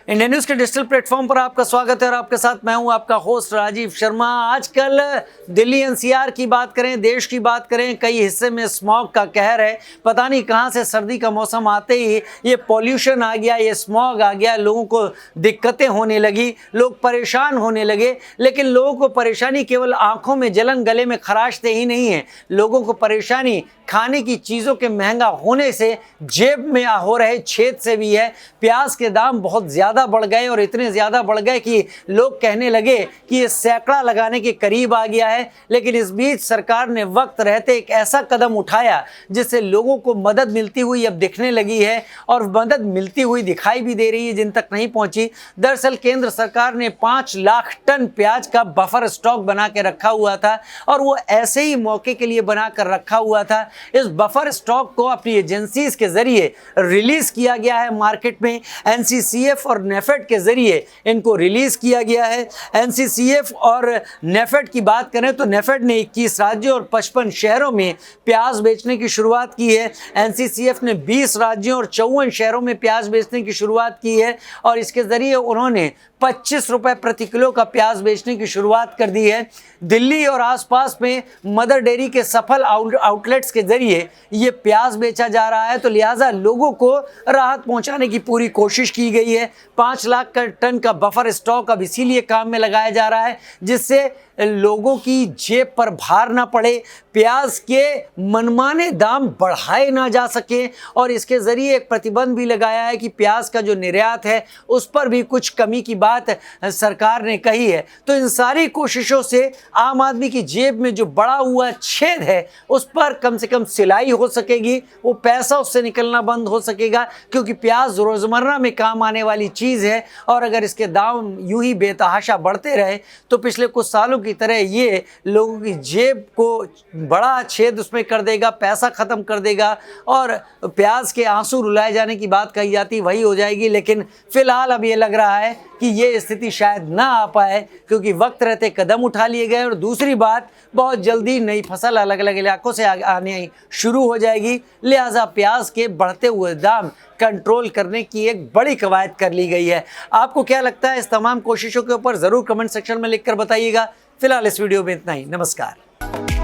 India news के digital platform पर आपका स्वागत है और आपके साथ मैं हूं आपका होस्ट राजीव शर्मा। आजकल दिल्ली एनसीआर की बात करें, देश की बात करें, कई हिस्से में स्मॉग का कहर है। पता नहीं कहां से सर्दी का मौसम आते ही ये पॉल्यूशन आ गया, ये स्मॉग आ गया, लोगों को दिक्कतें होने लगी, लोग परेशान होने लगे। लेकिन लोगों को परेशानी केवल आंखों में जलन, गले में खराशते ही नहीं है, लोगों को परेशानी खाने की चीज़ों के महंगा होने से, जेब में हो रहे छेद से भी है। प्याज के दाम बहुत ज़्यादा बढ़ गए और इतने ज़्यादा बढ़ गए कि लोग कहने लगे कि ये सैकड़ा लगाने के करीब आ गया है। लेकिन इस बीच सरकार ने वक्त रहते एक ऐसा कदम उठाया जिससे लोगों को मदद मिलती हुई अब दिखने लगी है और मदद मिलती हुई दिखाई भी दे रही है जिन तक नहीं पहुंची। दरअसल केंद्र सरकार ने 5 लाख टन प्याज का बफर स्टॉक बना के रखा हुआ था और वो ऐसे ही मौके के लिए बना कर रखा हुआ था। इस बफर स्टॉक को अपनी एजेंसीज के जरिए रिलीज किया गया है मार्केट में। एनसीसीएफ और नेफेड के जरिए इनको रिलीज किया गया है। एनसीसीएफ और नेफेड की बात करें तो नेफेड ने 21 राज्यों और 55 शहरों में प्याज बेचने की शुरुआत की है। एनसीसीएफ ने 20 राज्यों और 54 शहरों में प्याज बेचने की शुरुआत की है और इसके जरिए उन्होंने 25 रुपए प्रति किलो का प्याज बेचने की शुरुआत कर दी है। दिल्ली और आसपास में मदर डेयरी के सफल आउटलेट्स के जरिए ये प्याज बेचा जा रहा है, तो लिहाजा लोगों को राहत पहुंचाने की पूरी कोशिश की गई है। 5 लाख टन का बफर स्टॉक अब इसीलिए काम में लगाया जा रहा है जिससे लोगों की जेब पर भार ना पड़े, प्याज के मनमाने दाम बढ़ाए ना जा सके और इसके ज़रिए एक प्रतिबंध भी लगाया है कि प्याज का जो निर्यात है उस पर भी कुछ कमी की बात सरकार ने कही है। तो इन सारी कोशिशों से आम आदमी की जेब में जो बड़ा हुआ छेद है उस पर कम से कम सिलाई हो सकेगी, वो पैसा उससे निकलना बंद हो सकेगा, क्योंकि प्याज रोज़मर्रा में काम आने वाली चीज़ है और अगर इसके दाम यूं ही बेतहाशा बढ़ते रहे तो पिछले कुछ सालों की तरह ये लोगों की जेब को बड़ा छेद उसमें कर देगा, पैसा ख़त्म कर देगा और प्याज के आंसू रुलाए जाने की बात कही जाती वही हो जाएगी। लेकिन फ़िलहाल अब ये लग रहा है कि ये स्थिति शायद ना आ पाए क्योंकि वक्त रहते कदम उठा लिए गए और दूसरी बात, बहुत जल्दी नई फसल अलग अलग इलाकों से आने शुरू हो जाएगी। लिहाजा प्याज के बढ़ते हुए दाम कंट्रोल करने की एक बड़ी कवायद कर ली गई है। आपको क्या लगता है इस तमाम कोशिशों के ऊपर ज़रूर कमेंट सेक्शन में लिखकर बताइएगा। फिलहाल इस वीडियो में इतना ही। नमस्कार।